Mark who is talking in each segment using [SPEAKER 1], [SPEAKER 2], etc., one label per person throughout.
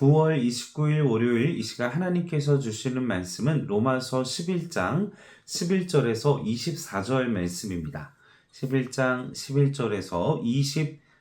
[SPEAKER 1] 9월 29일 월요일 이 시간 하나님께서 주시는 말씀은 로마서 11장 11절에서 24절 말씀입니다. 11장 11절에서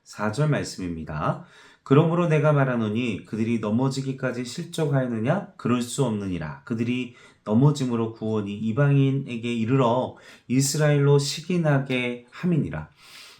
[SPEAKER 1] 24절 말씀입니다. 그러므로 내가 말하노니 그들이 넘어지기까지 실족하였느냐? 그럴 수 없느니라. 그들이 넘어짐으로 구원이 이방인에게 이르러 이스라엘로 시기나게 함이니라.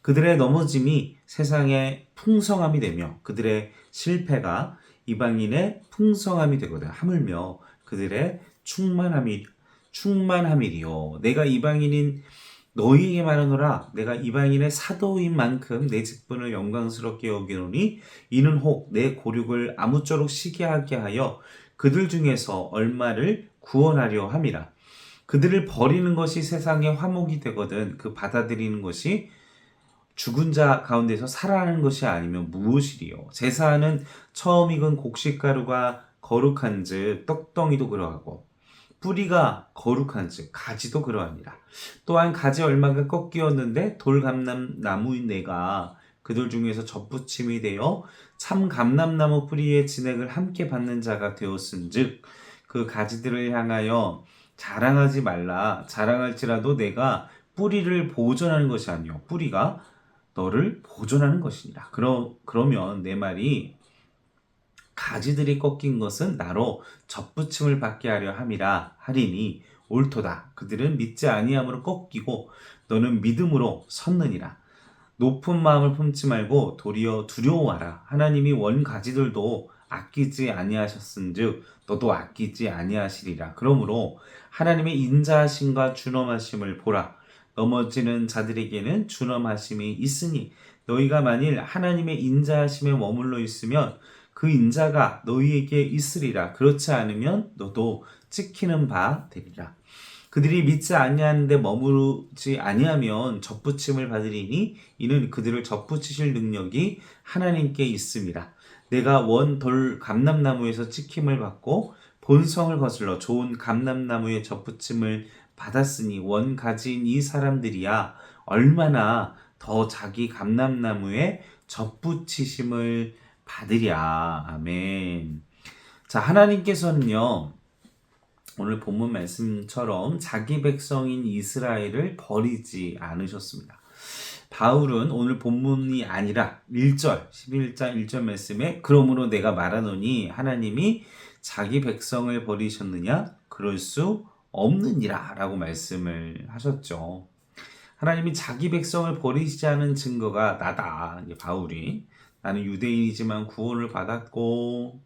[SPEAKER 1] 그들의 넘어짐이 세상의 풍성함이 되며 그들의 실패가 이방인의 풍성함이 되거든. 하물며 그들의 충만함이리요. 내가 이방인인 너희에게 말하노라. 내가 이방인의 사도인 만큼 내 직분을 영광스럽게 여기노니 이는 혹 내 고륙을 아무쪼록 시기하게 하여 그들 중에서 얼마를 구원하려 함이라. 그들을 버리는 것이 세상의 화목이 되거든. 그 받아들이는 것이 죽은 자 가운데서 살아나는 것이 아니면 무엇이리요. 제사하는 처음 익은 곡식가루가 거룩한즉 떡덩이도 그러하고 뿌리가 거룩한즉 가지도 그러하니라. 또한 가지 얼마가 꺾이었는데 돌감람나무인 내가 그들 중에서 접붙임이 되어 참 감람나무 뿌리의 진액을 함께 받는 자가 되었은즉 그 가지들을 향하여 자랑하지 말라. 자랑할지라도 내가 뿌리를 보존하는 것이 아니요 뿌리가 너를 보존하는 것이니라. 그러면 내 말이 가지들이 꺾인 것은 나로 접붙임을 받게 하려 함이라 하리니 옳도다. 그들은 믿지 아니함으로 꺾이고 너는 믿음으로 섰느니라. 높은 마음을 품지 말고 도리어 두려워하라. 하나님이 원 가지들도 아끼지 아니하셨은즉 너도 아끼지 아니하시리라. 그러므로 하나님의 인자하심과 준엄하심을 보라. 넘어지는 자들에게는 준엄하심이 있으니 너희가 만일 하나님의 인자하심에 머물러 있으면 그 인자가 너희에게 있으리라. 그렇지 않으면 너도 찍히는 바 되리라. 그들이 믿지 아니하는데 머무르지 아니하면 접붙임을 받으리니 이는 그들을 접붙이실 능력이 하나님께 있습니다. 내가 원 돌 감람나무에서 찍힘을 받고 본성을 거슬러 좋은 감람나무의 접붙임을 받았으니 원 가지인 이 사람들이야 얼마나 더 자기 감람나무에 접붙이심을 받으랴. 아멘. 자, 하나님께서는요 오늘 본문 말씀처럼 자기 백성인 이스라엘을 버리지 않으셨습니다. 바울은 오늘 본문이 아니라 1절 11장 1절 말씀에 그러므로 내가 말하노니 하나님이 자기 백성을 버리셨느냐? 그럴 수 없느니라 라고 말씀을 하셨죠. 하나님이 자기 백성을 버리시지 않은 증거가 나다. 이제 바울이 나는 유대인이지만 구원을 받았고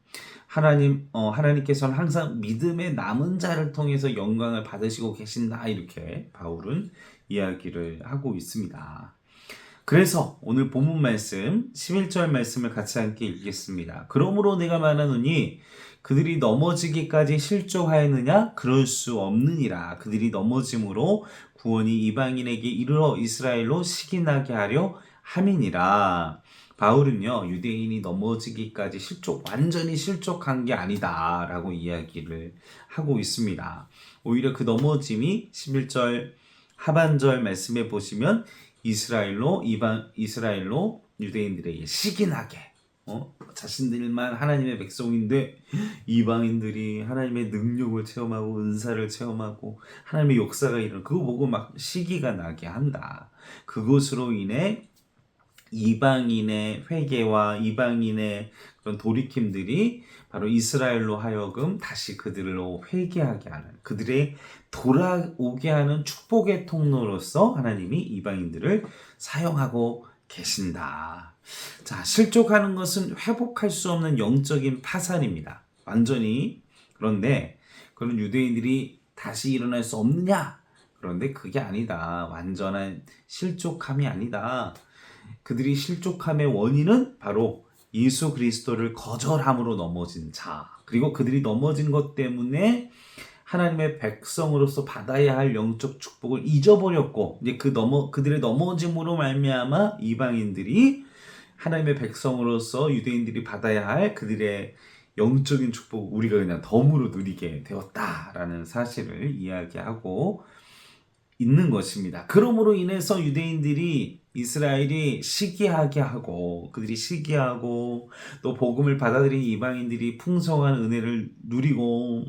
[SPEAKER 1] 하나님께서는 항상 믿음의 남은 자를 통해서 영광을 받으시고 계신다. 이렇게 바울은 이야기를 하고 있습니다. 그래서 오늘 본문 말씀 11절 말씀을 같이 함께 읽겠습니다. 그러므로 내가 말하노니 그들이 넘어지기까지 실족하였느냐? 그럴 수 없느니라. 그들이 넘어짐으로 구원이 이방인에게 이르러 이스라엘로 시기나게 하려 함이니라. 바울은요 유대인이 넘어지기까지 완전히 실족한 게 아니다 라고 이야기를 하고 있습니다. 오히려 그 넘어짐이 11절 하반절 말씀에 보시면 이스라엘로 유대인들에게 시기나게 자신들만 하나님의 백성인데 이방인들이 하나님의 능력을 체험하고 은사를 체험하고 하나님의 역사가 일어나 그거 보고 막 시기가 나게 한다. 그것으로 인해 이방인의 회개와 이방인의 그런 돌이킴들이 바로 이스라엘로 하여금 다시 그들로 회개하게 하는 그들의 돌아오게 하는 축복의 통로로서 하나님이 이방인들을 사용하고 계신다. 자, 실족하는 것은 회복할 수 없는 영적인 파산입니다. 완전히. 그런데 그런 유대인들이 다시 일어날 수 없느냐? 그런데 그게 아니다. 완전한 실족함이 아니다. 그들이 실족함의 원인은 바로 예수 그리스도를 거절함으로 넘어진 자. 그리고 그들이 넘어진 것 때문에 하나님의 백성으로서 받아야 할 영적 축복을 잊어버렸고 이제 그들의 넘어짐으로 말미암아 이방인들이 하나님의 백성으로서 유대인들이 받아야 할 그들의 영적인 축복을 우리가 그냥 덤으로 누리게 되었다라는 사실을 이야기하고 있는 것입니다. 그러므로 인해서 유대인들이 이스라엘이 시기하게 하고 그들이 시기하고 또 복음을 받아들인 이방인들이 풍성한 은혜를 누리고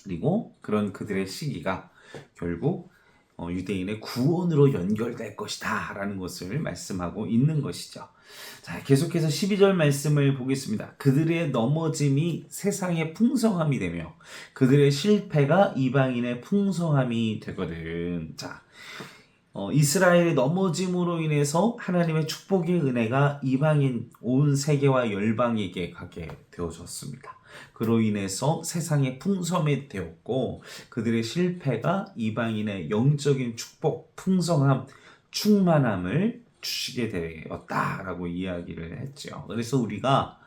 [SPEAKER 1] 그리고 그런 그들의 시기가 결국 유대인의 구원으로 연결될 것이다 라는 것을 말씀하고 있는 것이죠. 자, 계속해서 12절 말씀을 보겠습니다. 그들의 넘어짐이 세상의 풍성함이 되며 그들의 실패가 이방인의 풍성함이 되거든. 자, 이스라엘의 넘어짐으로 인해서 하나님의 축복의 은혜가 이방인 온 세계와 열방에게 가게 되어졌습니다. 그로 인해서 세상의 풍성이 되었고 그들의 실패가 이방인의 영적인 축복, 풍성함, 충만함을 주시게 되었다라고 이야기를 했죠. 그래서 우리가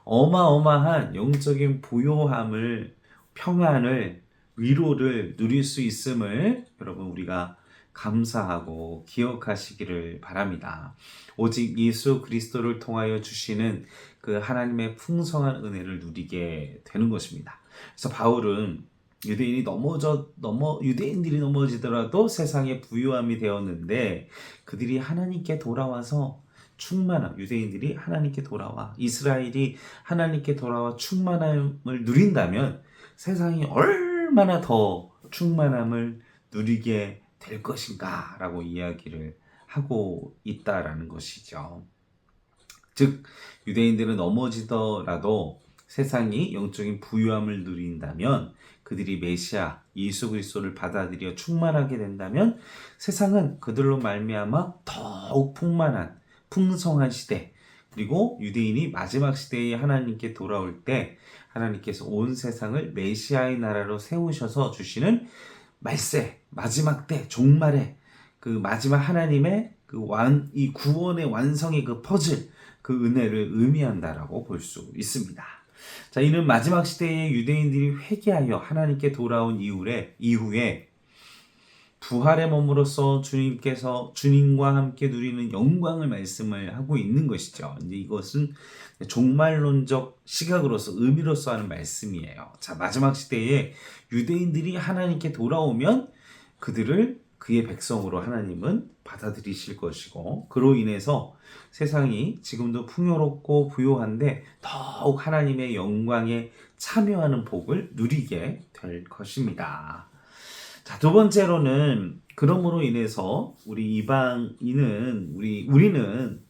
[SPEAKER 1] 어마어마한 영적인 부요함을, 평안을, 위로를 누릴 수 있음을 여러분 우리가 감사하고 기억하시기를 바랍니다. 오직 예수 그리스도를 통하여 주시는 그 하나님의 풍성한 은혜를 누리게 되는 것입니다. 그래서 바울은 유대인들이 넘어지더라도 세상에 부유함이 되었는데 그들이 하나님께 돌아와서 충만함, 유대인들이 하나님께 돌아와 이스라엘이 하나님께 돌아와 충만함을 누린다면 세상이 얼마나 더 충만함을 누리게 될 것인가 라고 이야기를 하고 있다라는 것이죠. 즉 유대인들은 넘어지더라도 세상이 영적인 부유함을 누린다면 그들이 메시아 예수 그리스도를 받아들여 충만하게 된다면 세상은 그들로 말미암아 더욱 풍만한 풍성한 시대 그리고 유대인이 마지막 시대에 하나님께 돌아올 때 하나님께서 온 세상을 메시아의 나라로 세우셔서 주시는 말세 마지막 때 종말에 그 마지막 하나님의 이 구원의 완성의 그 퍼즐 그 은혜를 의미한다라고 볼 수 있습니다. 자, 이는 마지막 시대에 유대인들이 회개하여 하나님께 돌아온 이후에 부활의 몸으로써 주님과 함께 누리는 영광을 말씀을 하고 있는 것이죠. 이제 이것은 종말론적 시각으로서 의미로서 하는 말씀이에요. 자, 마지막 시대에 유대인들이 하나님께 돌아오면 그들을 그의 백성으로 하나님은 받아들이실 것이고 그로 인해서 세상이 지금도 풍요롭고 부요한데 더욱 하나님의 영광에 참여하는 복을 누리게 될 것입니다. 자, 두 번째로는 그러므로 인해서 우리 이방인은 우리는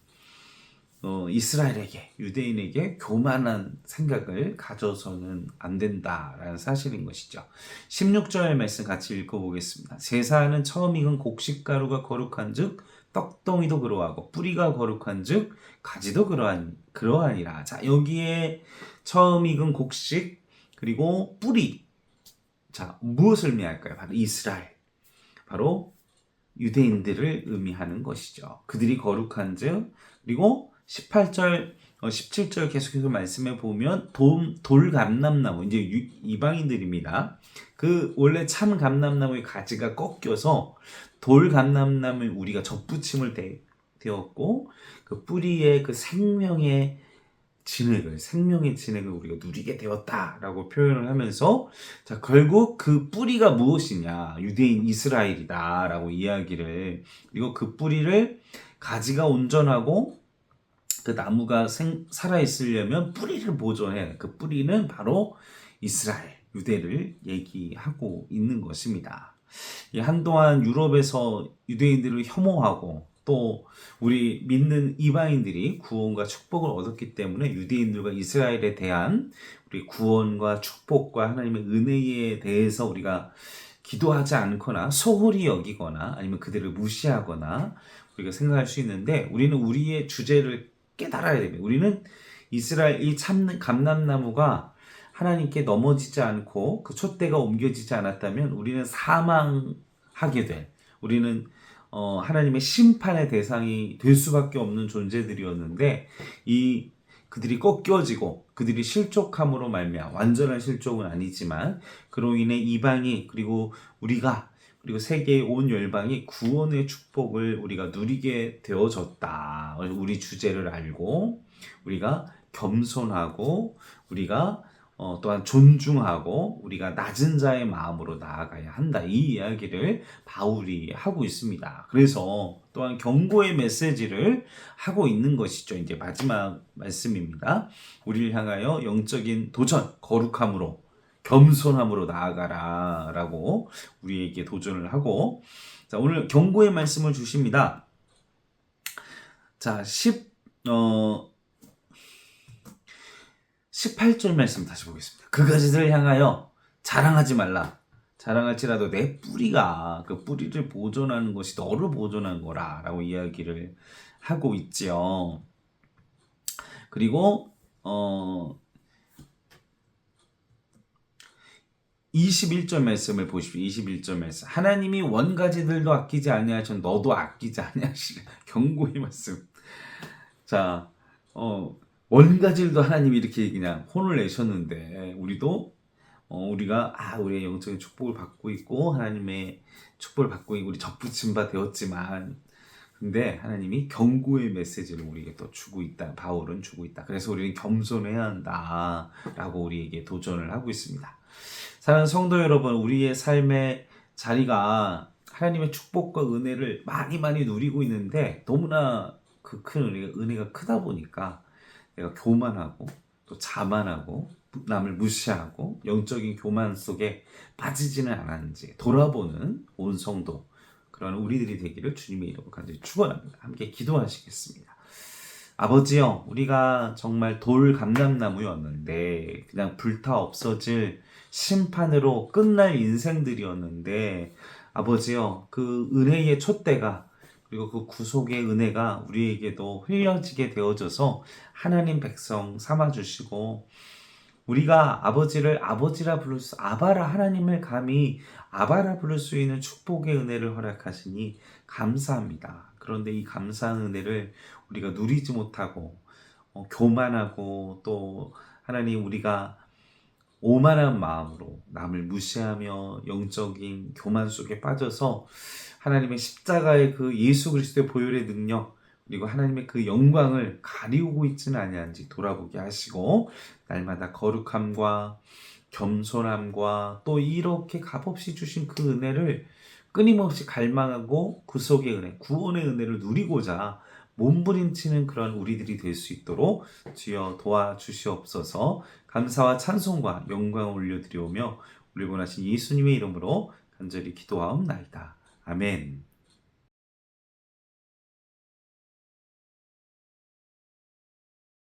[SPEAKER 1] 이스라엘에게 유대인에게 교만한 생각을 가져서는 안 된다라는 사실인 것이죠. 16절 말씀 같이 읽어보겠습니다. 세사는 처음 익은 곡식가루가 거룩한즉 떡덩이도 그러하고 뿌리가 거룩한즉 가지도 그러하니라. 자, 여기에 처음 익은 곡식 그리고 뿌리, 자, 무엇을 의미할까요? 바로 이스라엘, 바로 유대인들을 의미하는 것이죠. 그들이 거룩한즉 그리고 18절, 17절 계속해서 말씀해 보면 돌감람나무, 이제 이방인들입니다. 그 원래 참 감람나무의 가지가 꺾여서 돌감람나무에 우리가 접붙임을 되었고 그 뿌리의 그 생명의 진액을 우리가 누리게 되었다라고 표현을 하면서 자, 결국 그 뿌리가 무엇이냐? 유대인 이스라엘이다라고 이야기를 그리고 그 뿌리를 가지가 온전하고 그 나무가 살아있으려면 뿌리를 보존해. 그 뿌리는 바로 이스라엘, 유대를 얘기하고 있는 것입니다. 한동안 유럽에서 유대인들을 혐오하고 또 우리 믿는 이방인들이 구원과 축복을 얻었기 때문에 유대인들과 이스라엘에 대한 우리 구원과 축복과 하나님의 은혜에 대해서 우리가 기도하지 않거나 소홀히 여기거나 아니면 그들을 무시하거나 우리가 생각할 수 있는데 우리는 우리의 주제를 깨달아야 됩니다. 우리는 이스라엘 이 참 감람나무가 하나님께 넘어지지 않고 그 촛대가 옮겨지지 않았다면 우리는 사망하게 될 우리는 하나님의 심판의 대상이 될 수밖에 없는 존재들이었는데 그들이 꺾여지고 그들이 실족함으로 말미암아 완전한 실족은 아니지만 그로 인해 이방이 그리고 그리고 세계의 온 열방이 구원의 축복을 우리가 누리게 되어졌다. 우리 주제를 알고 우리가 겸손하고 우리가 또한 존중하고 우리가 낮은 자의 마음으로 나아가야 한다. 이 이야기를 바울이 하고 있습니다. 그래서 또한 경고의 메시지를 하고 있는 것이죠. 이제 마지막 말씀입니다. 우리를 향하여 영적인 도전, 거룩함으로 겸손함으로 나아가라 라고 우리에게 도전을 하고, 자, 오늘 경고의 말씀을 주십니다. 자, 18절 말씀 다시 보겠습니다. 그 가지들을 향하여 자랑하지 말라. 자랑할지라도 내 뿌리가, 그 뿌리를 보존하는 것이 너를 보존한 거라 라고 이야기를 하고 있지요. 그리고 21절 말씀을 보십시오. 21절 말씀. 하나님이 원가지들도 아끼지 아니하시면 너도 아끼지 아니하시라. 경고의 말씀. 자, 원가지들도 하나님이 이렇게 그냥 혼을 내셨는데, 우리도 우리가 우리의 영적인 축복을 받고 있고 하나님의 축복을 받고 있고 우리 접붙임 바 되었지만, 근데 하나님이 경고의 메시지를 우리에게 또 주고 있다. 바울은 주고 있다. 그래서 우리는 겸손해야 한다 라고 우리에게 도전을 하고 있습니다. 사랑하는 성도 여러분, 우리의 삶의 자리가 하나님의 축복과 은혜를 많이 누리고 있는데, 너무나 그 큰 은혜가 크다 보니까 내가 교만하고 또 자만하고 남을 무시하고 영적인 교만 속에 빠지지는 않았는지 돌아보는 온 성도, 그런 우리들이 되기를 주님의 이름으로 간절히 축원합니다. 함께 기도하시겠습니다. 아버지요, 우리가 정말 돌 감람나무였는데 그냥 불타 없어질 심판으로 끝날 인생들이었는데, 아버지요, 그 은혜의 촛대가, 그리고 그 구속의 은혜가 우리에게도 흘려지게 되어져서 하나님 백성 삼아주시고, 우리가 아버지를 아버지라 부를 수, 아바라, 하나님을 감히 아바라 부를 수 있는 축복의 은혜를 허락하시니 감사합니다. 그런데 이 감사한 은혜를 우리가 누리지 못하고 교만하고, 또 하나님, 우리가 오만한 마음으로 남을 무시하며 영적인 교만 속에 빠져서 하나님의 십자가의 그 예수 그리스도의 보혈의 능력, 그리고 하나님의 그 영광을 가리우고 있지는 아니한지 돌아보게 하시고, 날마다 거룩함과 겸손함과 또 이렇게 값없이 주신 그 은혜를 끊임없이 갈망하고 구속의 은혜, 구원의 은혜를 누리고자 몸부림치는 그런 우리들이 될 수 있도록 주여 도와주시옵소서. 감사와 찬송과 영광을 올려드리오며 우리 원하신 예수님의 이름으로 간절히 기도하옵나이다. 아멘.